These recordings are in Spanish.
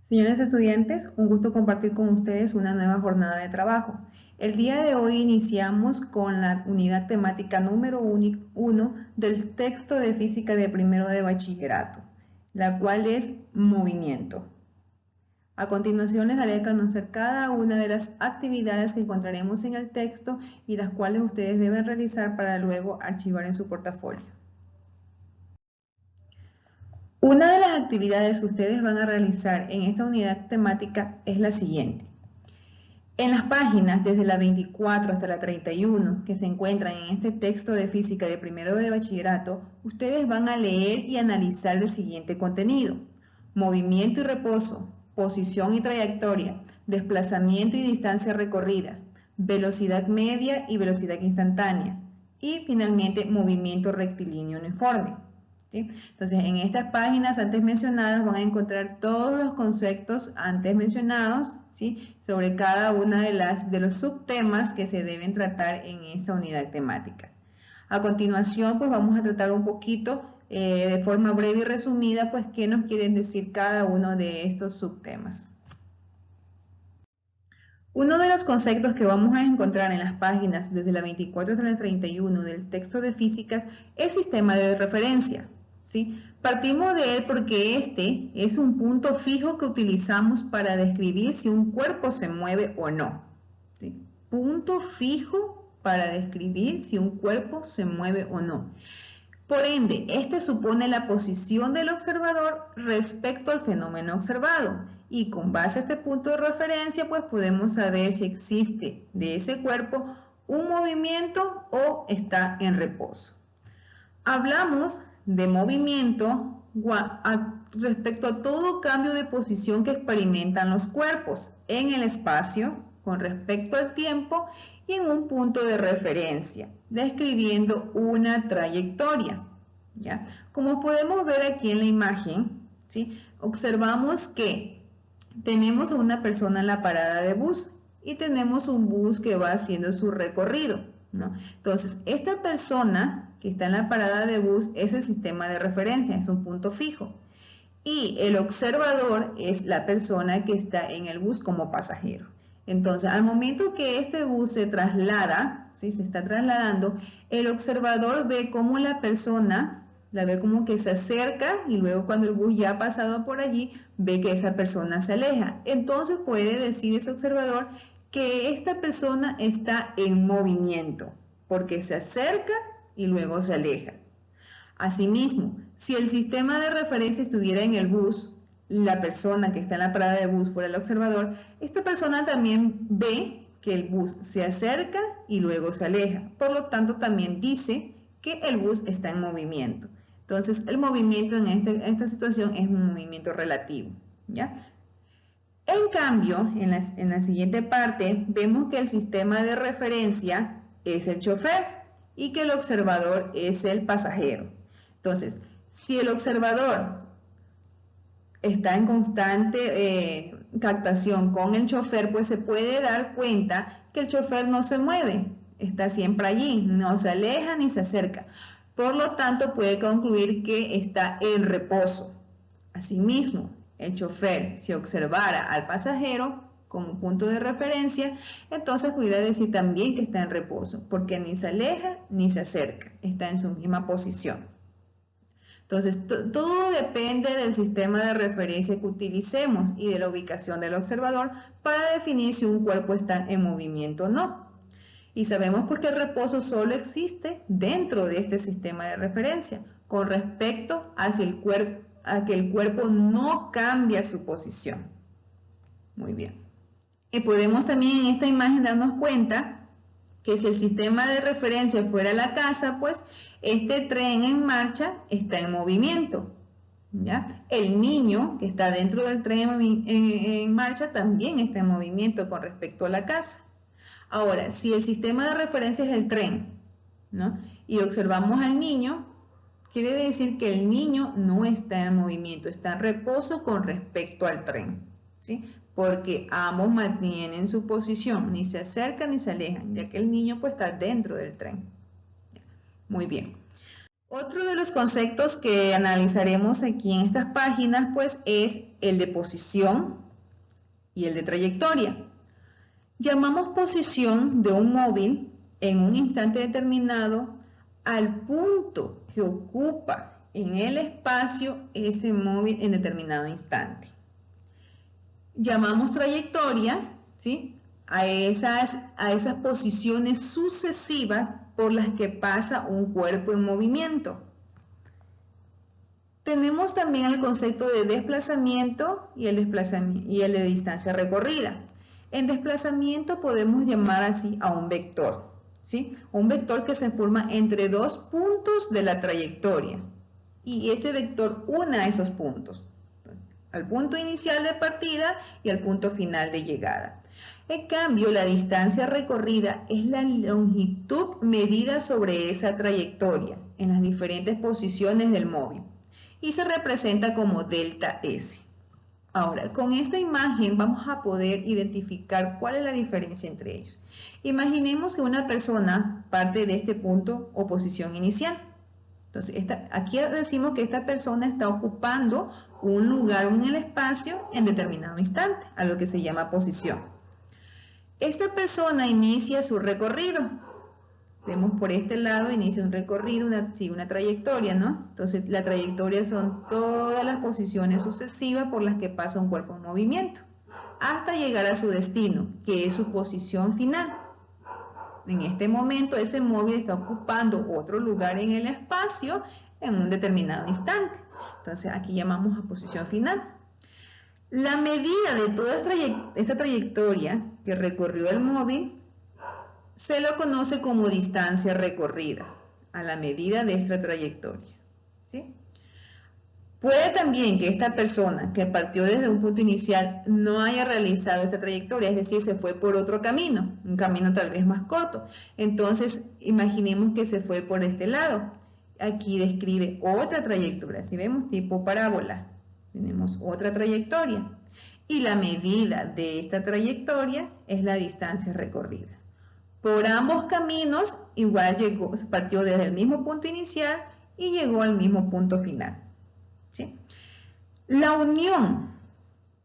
Señores estudiantes, un gusto compartir con ustedes una nueva jornada de trabajo. El día de hoy iniciamos con la unidad temática número 1 del texto de física de primero de bachillerato, la cual es movimiento. A continuación les daré a conocer cada una de las actividades que encontraremos en el texto y las cuales ustedes deben realizar para luego archivar en su portafolio. Una de las actividades que ustedes van a realizar en esta unidad temática es la siguiente. En las páginas desde la 24 hasta la 31 que se encuentran en este texto de física de primero de bachillerato, ustedes van a leer y analizar el siguiente contenido: movimiento y reposo, posición y trayectoria, desplazamiento y distancia recorrida, velocidad media y velocidad instantánea, y finalmente movimiento rectilíneo uniforme. ¿Sí? Entonces, en estas páginas antes mencionadas van a encontrar todos los conceptos antes mencionados, ¿sí?, sobre cada una de los subtemas que se deben tratar en esta unidad temática. A continuación, pues vamos a tratar un poquito de forma breve y resumida, pues qué nos quieren decir cada uno de estos subtemas. Uno de los conceptos que vamos a encontrar en las páginas desde la 24 hasta la 31 del texto de físicas es sistema de referencia. ¿Sí? Partimos de él porque este es un punto fijo que utilizamos para describir si un cuerpo se mueve o no. ¿Sí? Punto fijo para describir si un cuerpo se mueve o no. Por ende, este supone la posición del observador respecto al fenómeno observado, y con base a este punto de referencia, pues podemos saber si existe de ese cuerpo un movimiento o está en reposo. Hablamos de movimiento respecto a todo cambio de posición que experimentan los cuerpos en el espacio con respecto al tiempo y en un punto de referencia, describiendo una trayectoria. ¿Ya? Como podemos ver aquí en la imagen, ¿sí?, observamos que tenemos a una persona en la parada de bus y tenemos un bus que va haciendo su recorrido, ¿no? Entonces, esta persona que está en la parada de bus es el sistema de referencia, es un punto fijo. Y el observador es la persona que está en el bus como pasajero. Entonces, al momento que este bus se traslada, ¿sí?, se está trasladando, el observador ve cómo la persona, la ve como que se acerca, y luego cuando el bus ya ha pasado por allí, ve que esa persona se aleja. Entonces puede decir ese observador que esta persona está en movimiento, porque se acerca y luego se aleja. Asimismo, si el sistema de referencia estuviera en el bus, la persona que está en la parada de bus fuera el observador, esta persona también ve que el bus se acerca y luego se aleja. Por lo tanto, también dice que el bus está en movimiento. Entonces, el movimiento en esta situación es un movimiento relativo, ¿ya? En cambio, en la siguiente parte, vemos que el sistema de referencia es el chofer y que el observador es el pasajero. Entonces, si el observador está en constante captación con el chofer, pues se puede dar cuenta que el chofer no se mueve, está siempre allí, no se aleja ni se acerca. Por lo tanto, puede concluir que está en reposo. Asimismo, el chofer, si observara al pasajero como punto de referencia, entonces pudiera decir también que está en reposo, porque ni se aleja ni se acerca, está en su misma posición. Entonces, todo depende del sistema de referencia que utilicemos y de la ubicación del observador para definir si un cuerpo está en movimiento o no. Y sabemos porque el reposo solo existe dentro de este sistema de referencia, con respecto a que el cuerpo no cambia su posición. Muy bien. Y podemos también en esta imagen darnos cuenta que si el sistema de referencia fuera la casa, pues este tren en marcha está en movimiento, ¿ya? El niño que está dentro del tren en marcha también está en movimiento con respecto a la casa. Ahora, si el sistema de referencia es el tren, ¿no?, y observamos al niño, quiere decir que el niño no está en movimiento, está en reposo con respecto al tren, ¿sí?, porque ambos mantienen su posición, ni se acercan ni se alejan, ya que el niño pues está dentro del tren. Muy bien. Otro de los conceptos que analizaremos aquí en estas páginas, pues, es el de posición y el de trayectoria. Llamamos posición de un móvil en un instante determinado al punto que ocupa en el espacio ese móvil en determinado instante. Llamamos trayectoria, ¿sí?, a esas posiciones sucesivas por las que pasa un cuerpo en movimiento. Tenemos también el concepto de desplazamiento y el de distancia recorrida. En desplazamiento podemos llamar así a un vector, ¿sí? Un vector que se forma entre dos puntos de la trayectoria. Y este vector une a esos puntos, al punto inicial de partida y al punto final de llegada. En cambio, la distancia recorrida es la longitud medida sobre esa trayectoria en las diferentes posiciones del móvil y se representa como delta S. Ahora, con esta imagen vamos a poder identificar cuál es la diferencia entre ellos. Imaginemos que una persona parte de este punto o posición inicial. Entonces, aquí decimos que esta persona está ocupando un lugar en el espacio en determinado instante, a lo que se llama posición. Esta persona inicia su recorrido. Vemos por este lado, inicia un recorrido, una trayectoria, ¿no? Entonces, la trayectoria son todas las posiciones sucesivas por las que pasa un cuerpo en movimiento, hasta llegar a su destino, que es su posición final. En este momento, ese móvil está ocupando otro lugar en el espacio en un determinado instante. Entonces, aquí llamamos a posición final. La medida de toda esta trayectoria que recorrió el móvil se lo conoce como distancia recorrida, a la medida de esta trayectoria, ¿sí? Puede también que esta persona que partió desde un punto inicial no haya realizado esta trayectoria, es decir, se fue por otro camino, un camino tal vez más corto. Entonces, imaginemos que se fue por este lado. Aquí describe otra trayectoria, si vemos tipo parábola. Tenemos otra trayectoria y la medida de esta trayectoria es la distancia recorrida. Por ambos caminos igual partió desde el mismo punto inicial y llegó al mismo punto final, ¿sí? La unión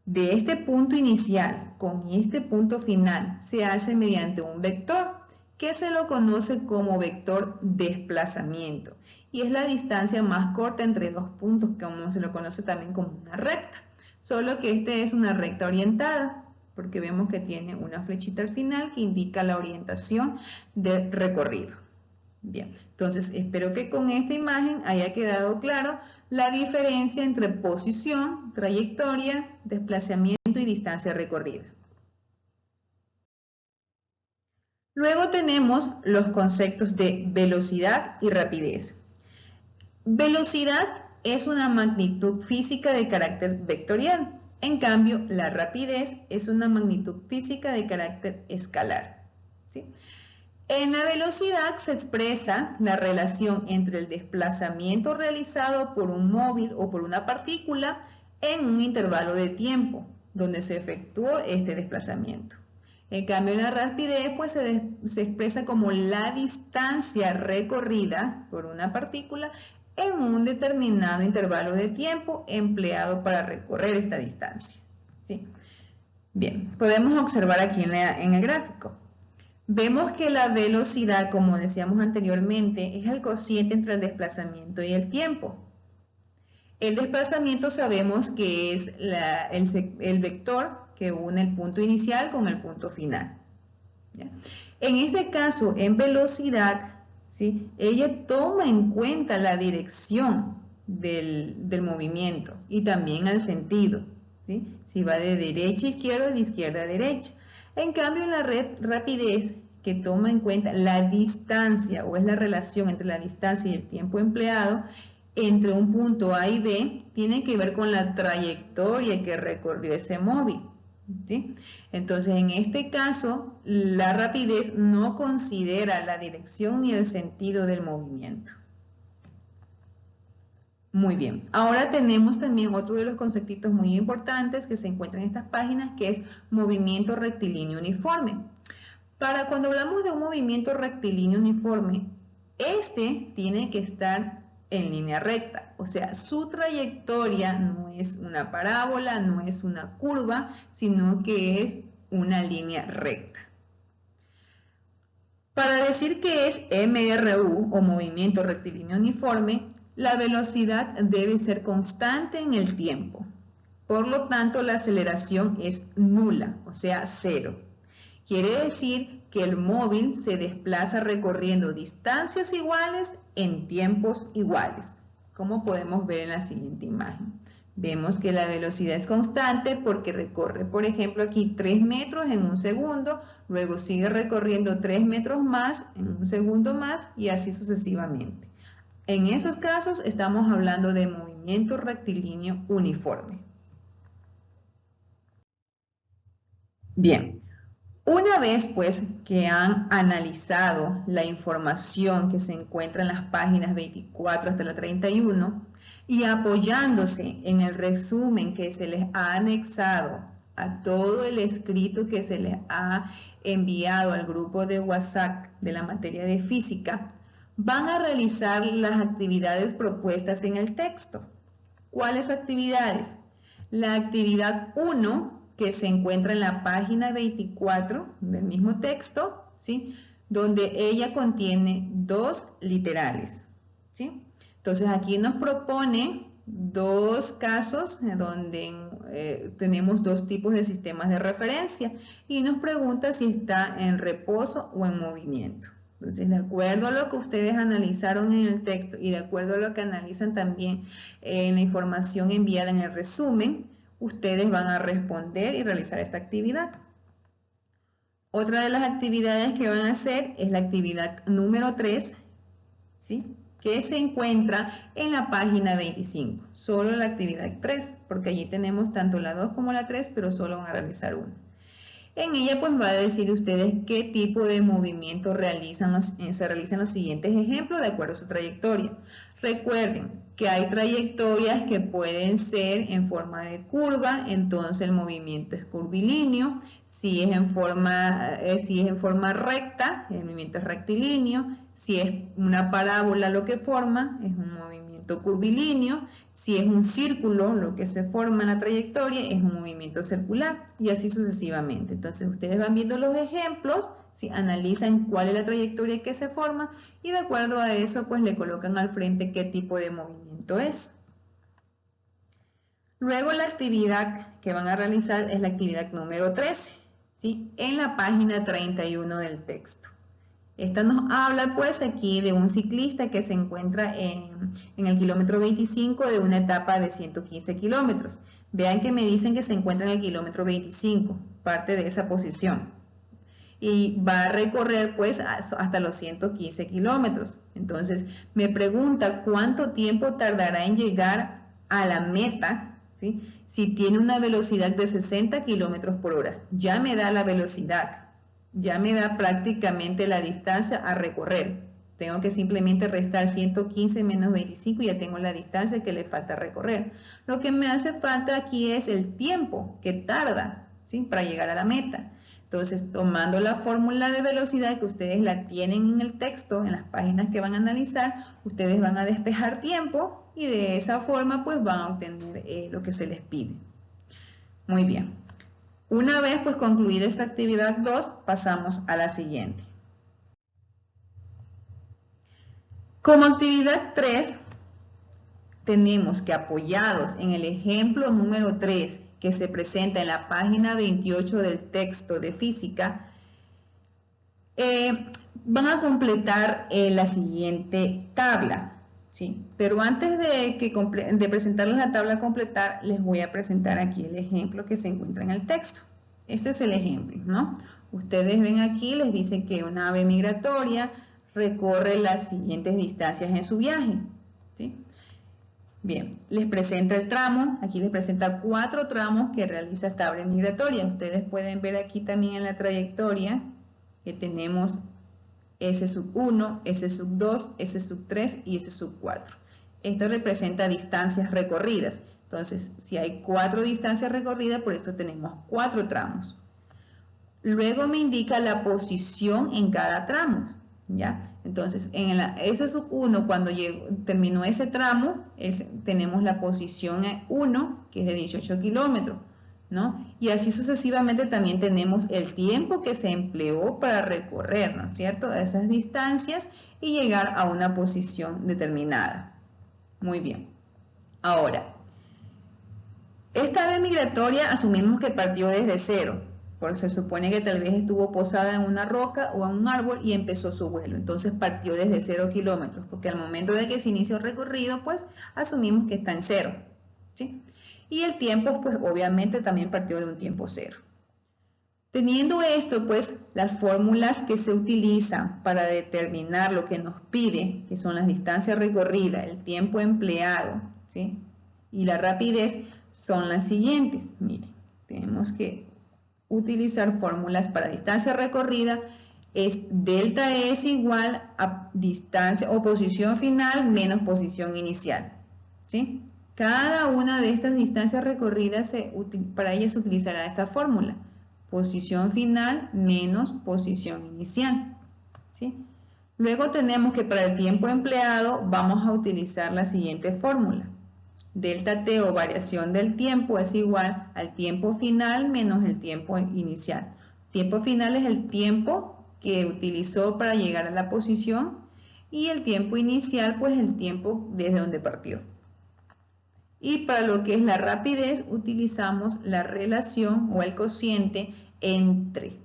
de este punto inicial con este punto final se hace mediante un vector que se lo conoce como vector desplazamiento y es la distancia más corta entre dos puntos, como se lo conoce también como una recta, solo que este es una recta orientada porque vemos que tiene una flechita al final que indica la orientación del recorrido. Bien, entonces espero que con esta imagen haya quedado claro la diferencia entre posición, trayectoria, desplazamiento y distancia recorrida. Luego tenemos los conceptos de velocidad y rapidez. Velocidad es una magnitud física de carácter vectorial. En cambio, la rapidez es una magnitud física de carácter escalar, ¿sí? En la velocidad se expresa la relación entre el desplazamiento realizado por un móvil o por una partícula en un intervalo de tiempo donde se efectuó este desplazamiento. En cambio, la rapidez pues, se expresa como la distancia recorrida por una partícula en un determinado intervalo de tiempo empleado para recorrer esta distancia, ¿sí? Bien, podemos observar aquí en el gráfico. Vemos que la velocidad, como decíamos anteriormente, es el cociente entre el desplazamiento y el tiempo. El desplazamiento sabemos que es el vector que une el punto inicial con el punto final, ¿ya? En este caso, en velocidad, ¿sí?, ella toma en cuenta la dirección del movimiento y también el sentido, ¿sí? Si va de derecha a izquierda o de izquierda a derecha. En cambio, en la rapidez, que toma en cuenta la distancia o es la relación entre la distancia y el tiempo empleado entre un punto A y B, tiene que ver con la trayectoria que recorrió ese móvil, ¿sí? Entonces, en este caso, la rapidez no considera la dirección ni el sentido del movimiento. Muy bien, ahora tenemos también otro de los conceptos muy importantes que se encuentran en estas páginas, que es movimiento rectilíneo uniforme. Para cuando hablamos de un movimiento rectilíneo uniforme, este tiene que estar en línea recta. O sea, su trayectoria no es una parábola, no es una curva, sino que es una línea recta. Para decir que es MRU o movimiento rectilíneo uniforme, la velocidad debe ser constante en el tiempo. Por lo tanto, la aceleración es nula, o sea, cero. Quiere decir que el móvil se desplaza recorriendo distancias iguales en tiempos iguales, como podemos ver en la siguiente imagen. Vemos que la velocidad es constante porque recorre, por ejemplo, aquí 3 metros en un segundo, luego sigue recorriendo 3 metros más en un segundo más y así sucesivamente. En esos casos estamos hablando de movimiento rectilíneo uniforme. Bien, una vez pues que han analizado la información que se encuentra en las páginas 24 hasta la 31 y apoyándose en el resumen que se les ha anexado a todo el escrito que se les ha enviado al grupo de WhatsApp de la materia de física, van a realizar las actividades propuestas en el texto. ¿Cuáles actividades? La actividad 1, que se encuentra en la página 24 del mismo texto, ¿sí? Donde ella contiene 2 literales, ¿sí? Entonces aquí nos propone 2 casos donde tenemos 2 tipos de sistemas de referencia y nos pregunta si está en reposo o en movimiento. Entonces, de acuerdo a lo que ustedes analizaron en el texto y de acuerdo a lo que analizan también en la información enviada en el resumen, ustedes van a responder y realizar esta actividad. Otra de las actividades que van a hacer es la actividad número 3, ¿sí? Que se encuentra en la página 25. Solo la actividad 3, porque allí tenemos tanto la 2 como la 3, pero solo van a realizar una. En ella pues va a decir ustedes qué tipo de movimiento se realizan los siguientes ejemplos de acuerdo a su trayectoria. Recuerden que hay trayectorias que pueden ser en forma de curva, entonces el movimiento es curvilíneo. Si es en forma recta, el movimiento es rectilíneo. Si es una parábola lo que forma, es un movimiento curvilíneo. Si es un círculo, lo que se forma en la trayectoria es un movimiento circular y así sucesivamente. Entonces ustedes van viendo los ejemplos, ¿sí? Analizan cuál es la trayectoria que se forma y de acuerdo a eso pues le colocan al frente qué tipo de movimiento es. Luego la actividad que van a realizar es la actividad número 13, ¿sí? En la página 31 del texto. Esta nos habla pues aquí de un ciclista que se encuentra en el kilómetro 25 de una etapa de 115 kilómetros. Vean que me dicen que se encuentra en el kilómetro 25, parte de esa posición. Y va a recorrer pues hasta los 115 kilómetros. Entonces me pregunta cuánto tiempo tardará en llegar a la meta, ¿sí? Si tiene una velocidad de 60 kilómetros por hora. Ya me da la velocidad. Ya me da prácticamente la distancia a recorrer. Tengo que simplemente restar 115 menos 25 y ya tengo la distancia que le falta recorrer. Lo que me hace falta aquí es el tiempo que tarda, ¿sí? Para llegar a la meta. Entonces, tomando la fórmula de velocidad que ustedes la tienen en el texto, en las páginas que van a analizar, ustedes van a despejar tiempo y de esa forma pues van a obtener lo que se les pide. Muy bien. Una vez pues concluida esta actividad 2, pasamos a la siguiente. Como actividad 3, tenemos que apoyados en el ejemplo número 3 que se presenta en la página 28 del texto de física, van a completar la siguiente tabla, ¿sí? Pero antes de presentarles la tabla a completar, les voy a presentar aquí el ejemplo que se encuentra en el texto. Este es el ejemplo, ¿no? Ustedes ven aquí, les dice que una ave migratoria recorre las siguientes distancias en su viaje, ¿sí? Bien, les presenta el tramo, aquí les presenta 4 tramos que realiza esta ave migratoria. Ustedes pueden ver aquí también en la trayectoria que tenemos S1, S2, S3 y S4. Esto representa distancias recorridas. Entonces, si hay 4 distancias recorridas, por eso tenemos 4 tramos. Luego me indica la posición en cada tramo, ¿ya? Entonces, en la S1, cuando terminó ese tramo, tenemos la posición 1, que es de 18 kilómetros, ¿no? Y así sucesivamente también tenemos el tiempo que se empleó para recorrer, ¿no es cierto?, esas distancias y llegar a una posición determinada. Muy bien. Ahora, esta ave migratoria asumimos que partió desde cero, porque se supone que tal vez estuvo posada en una roca o en un árbol y empezó su vuelo. Entonces partió desde 0 kilómetros, porque al momento de que se inicia el recorrido, pues asumimos que está en cero, ¿sí? Y el tiempo, pues obviamente también partió de un tiempo cero. Teniendo esto, pues las fórmulas que se utilizan para determinar lo que nos pide, que son las distancias recorridas, el tiempo empleado, ¿sí?, y la rapidez, son las siguientes. Miren, tenemos que utilizar fórmulas para distancia recorrida. Es delta es igual a distancia o posición final menos posición inicial, ¿sí? Cada una de estas distancias recorridas, para ellas se utilizará esta fórmula: posición final menos posición inicial, ¿sí? Luego tenemos que para el tiempo empleado vamos a utilizar la siguiente fórmula: delta t o variación del tiempo es igual al tiempo final menos el tiempo inicial. Tiempo final es el tiempo que utilizó para llegar a la posición y el tiempo inicial, pues el tiempo desde donde partió. Y para lo que es la rapidez utilizamos la relación o el cociente entre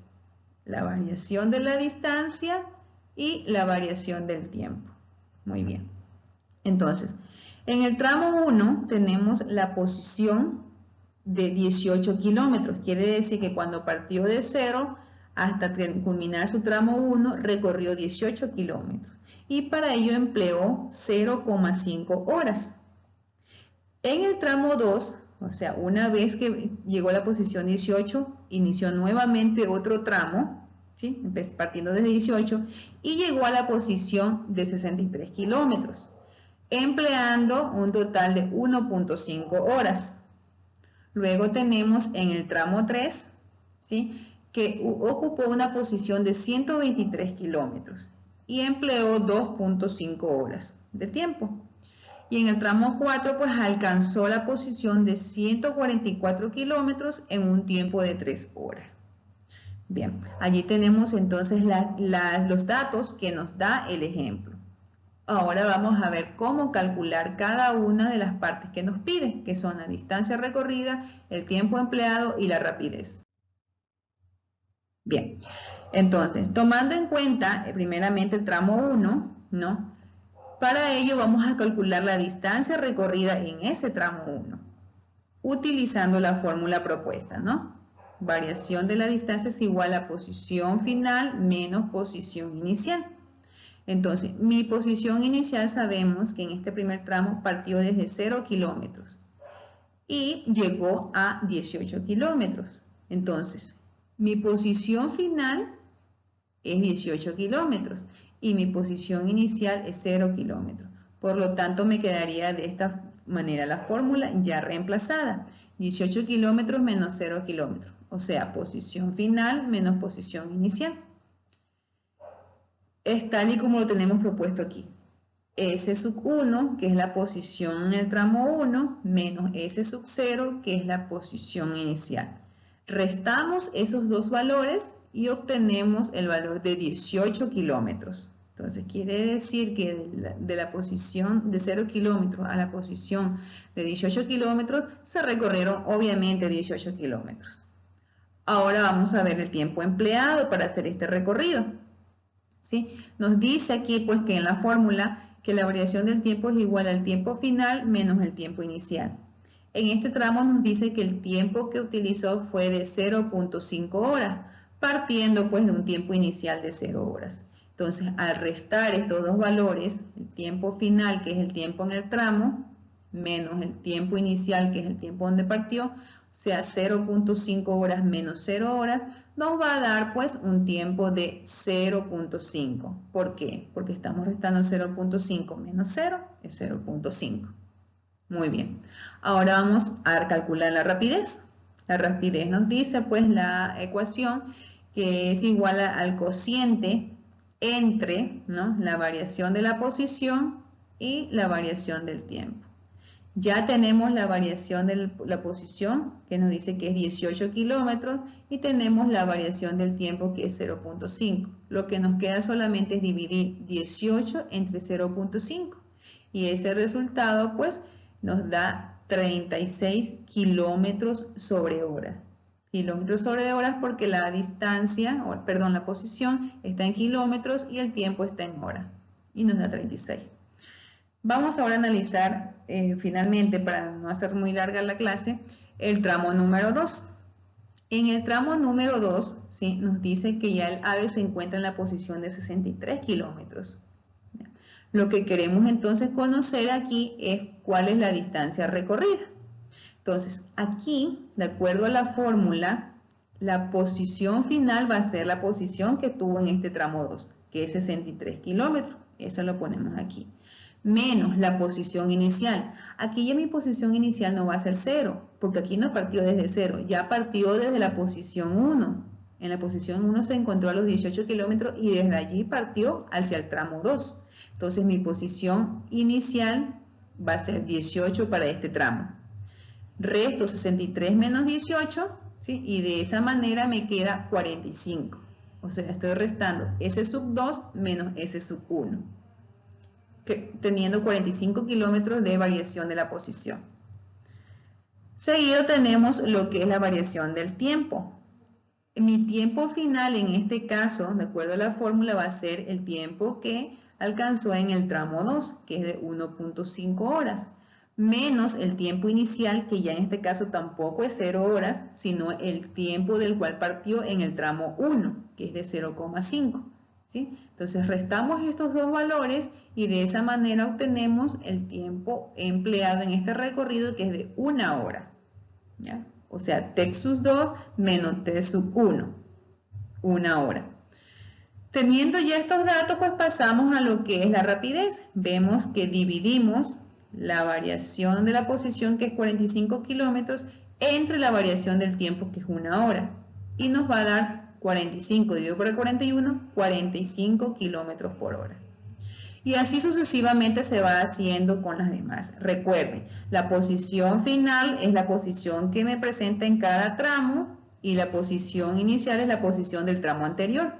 la variación de la distancia y la variación del tiempo. Muy bien. Entonces, en el tramo 1 tenemos la posición de 18 kilómetros. Quiere decir que cuando partió de 0 hasta culminar su tramo 1 recorrió 18 kilómetros. Y para ello empleó 0,5 horas. En el tramo 2, o sea, una vez que llegó a la posición 18, inició nuevamente otro tramo, ¿sí?, partiendo desde 18, y llegó a la posición de 63 kilómetros, empleando un total de 1.5 horas. Luego tenemos en el tramo 3, ¿sí?, que ocupó una posición de 123 kilómetros y empleó 2.5 horas de tiempo. Y en el tramo 4, pues alcanzó la posición de 144 kilómetros en un tiempo de 3 horas. Bien, allí tenemos entonces los datos que nos da el ejemplo. Ahora vamos a ver cómo calcular cada una de las partes que nos pide, que son la distancia recorrida, el tiempo empleado y la rapidez. Bien, entonces, tomando en cuenta primeramente el tramo 1, ¿no? Para ello vamos a calcular la distancia recorrida en ese tramo 1, utilizando la fórmula propuesta, ¿no? Variación de la distancia es igual a posición final menos posición inicial. Entonces, mi posición inicial sabemos que en este primer tramo partió desde 0 kilómetros y llegó a 18 kilómetros. Entonces, mi posición final es 18 kilómetros y mi posición inicial es 0 kilómetros. Por lo tanto, me quedaría de esta manera la fórmula ya reemplazada: 18 kilómetros menos 0 kilómetros, o sea, posición final menos posición inicial. Es tal y como lo tenemos propuesto aquí. S sub 1, que es la posición en el tramo 1, menos S sub 0, que es la posición inicial. Restamos esos dos valores y obtenemos el valor de 18 kilómetros. Entonces quiere decir que de la posición de 0 kilómetros a la posición de 18 kilómetros se recorrieron obviamente 18 kilómetros. Ahora vamos a ver el tiempo empleado para hacer este recorrido, ¿sí? Nos dice aquí pues que en la fórmula que la variación del tiempo es igual al tiempo final menos el tiempo inicial. En este tramo nos dice que el tiempo que utilizó fue de 0.5 horas, partiendo pues de un tiempo inicial de 0 horas. Entonces, al restar estos dos valores, el tiempo final, que es el tiempo en el tramo, menos el tiempo inicial, que es el tiempo donde partió, o sea, 0.5 horas menos 0 horas, nos va a dar pues un tiempo de 0.5. ¿Por qué? Porque estamos restando 0.5 menos 0 es 0.5. Muy bien. Ahora vamos a calcular la rapidez. La rapidez nos dice pues la ecuación que es igual al cociente entre, ¿no?, la variación de la posición y la variación del tiempo. Ya tenemos la variación de la posición, que nos dice que es 18 kilómetros, y tenemos la variación del tiempo, que es 0.5. Lo que nos queda solamente es dividir 18 entre 0.5. Y ese resultado, pues, nos da 36 kilómetros sobre hora. Kilómetros sobre horas porque la distancia, perdón, la posición está en kilómetros y el tiempo está en hora. Y nos da 36. Vamos ahora a analizar finalmente, para no hacer muy larga la clase, el tramo número 2. En el tramo número 2, ¿sí?, nos dice que ya el AVE se encuentra en la posición de 63 kilómetros. Lo que queremos entonces conocer aquí es cuál es la distancia recorrida. Entonces, aquí, de acuerdo a la fórmula, la posición final va a ser la posición que tuvo en este tramo 2, que es 63 kilómetros. Eso lo ponemos aquí. Menos la posición inicial. Aquí ya mi posición inicial no va a ser 0, porque aquí no partió desde 0, ya partió desde la posición 1. En la posición 1 se encontró a los 18 kilómetros y desde allí partió hacia el tramo 2. Entonces mi posición inicial va a ser 18 para este tramo. Resto 63 menos 18, ¿sí?, y de esa manera me queda 45. O sea, estoy restando S sub 2 menos S sub 1. Teniendo 45 kilómetros de variación de la posición. Seguido tenemos lo que es la variación del tiempo. Mi tiempo final en este caso, de acuerdo a la fórmula, va a ser el tiempo que alcanzó en el tramo 2, que es de 1.5 horas, menos el tiempo inicial, que ya en este caso tampoco es 0 horas, sino el tiempo del cual partió en el tramo 1, que es de 0,5. ¿Sí? Entonces restamos estos dos valores y de esa manera obtenemos el tiempo empleado en este recorrido, que es de 1 hora. ¿Ya? O sea, T sub 2 menos T sub 1, 1 hora. Teniendo ya estos datos, pues pasamos a lo que es la rapidez. Vemos que dividimos la variación de la posición, que es 45 kilómetros, entre la variación del tiempo, que es 1 hora. Y nos va a dar 45 dividido por el 41, 45 kilómetros por hora. Y así sucesivamente se va haciendo con las demás. Recuerden, la posición final es la posición que me presenta en cada tramo y la posición inicial es la posición del tramo anterior.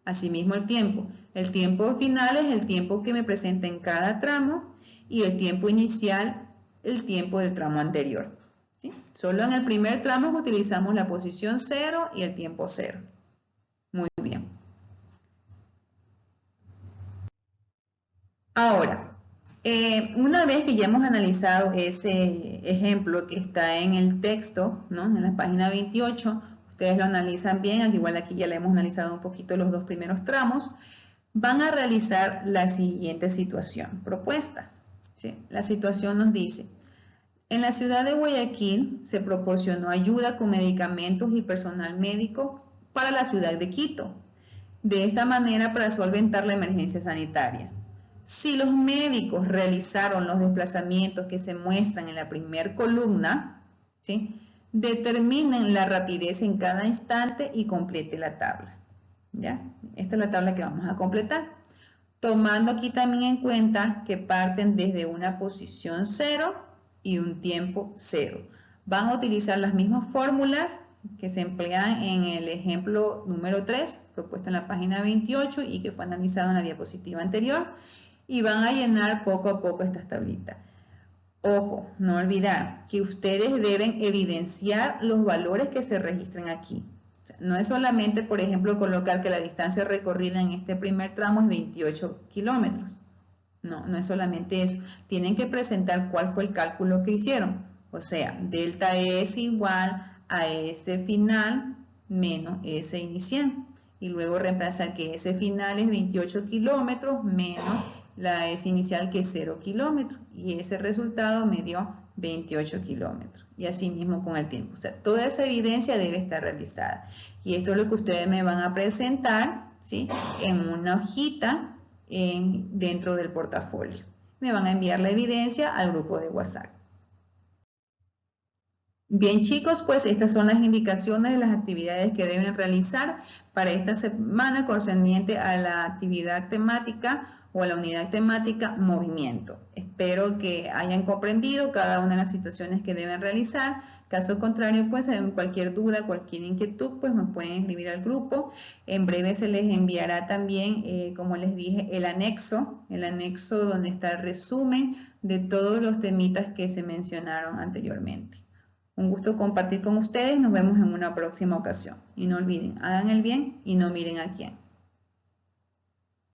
Asimismo el tiempo. El tiempo final es el tiempo que me presenta en cada tramo y el tiempo inicial, el tiempo del tramo anterior. ¿Sí? Solo en el primer tramo utilizamos la posición 0 y el tiempo 0. Muy bien. Ahora, una vez que ya hemos analizado ese ejemplo que está en el texto, ¿no?, en la página 28, ustedes lo analizan bien, al igual aquí ya le hemos analizado un poquito los dos primeros tramos, van a realizar la siguiente situación propuesta. ¿Sí? La situación nos dice: en la ciudad de Guayaquil se proporcionó ayuda con medicamentos y personal médico para la ciudad de Quito, de esta manera para solventar la emergencia sanitaria. Si los médicos realizaron los desplazamientos que se muestran en la primera columna, ¿sí?, determinen la rapidez en cada instante y complete la tabla. ¿Ya? Esta es la tabla que vamos a completar. Tomando aquí también en cuenta que parten desde una posición 0 y un tiempo 0. Van a utilizar las mismas fórmulas que se emplean en el ejemplo número 3, propuesto en la página 28 y que fue analizado en la diapositiva anterior, y van a llenar poco a poco estas tablitas. Ojo, no olvidar que ustedes deben evidenciar los valores que se registran aquí. O sea, no es solamente, por ejemplo, colocar que la distancia recorrida en este primer tramo es 28 kilómetros. No, no es solamente eso. Tienen que presentar cuál fue el cálculo que hicieron. O sea, delta es igual a S final menos S inicial. Y luego reemplazar que S final es 28 kilómetros menos la S inicial, que es 0 kilómetros. Y ese resultado me dio 28 kilómetros. Y así mismo con el tiempo. O sea, toda esa evidencia debe estar realizada. Y esto es lo que ustedes me van a presentar, ¿sí?, en una hojita dentro del portafolio. Me van a enviar la evidencia al grupo de WhatsApp. Bien chicos, pues estas son las indicaciones de las actividades que deben realizar para esta semana concerniente a la actividad temática o a la unidad temática movimiento. Espero que hayan comprendido cada una de las situaciones que deben realizar. Caso contrario, pues cualquier duda, cualquier inquietud, pues me pueden escribir al grupo. En breve se les enviará también, como les dije, el anexo donde está el resumen de todos los temitas que se mencionaron anteriormente. Un gusto compartir con ustedes. Nos vemos en una próxima ocasión. Y no olviden, hagan el bien y no miren a quién.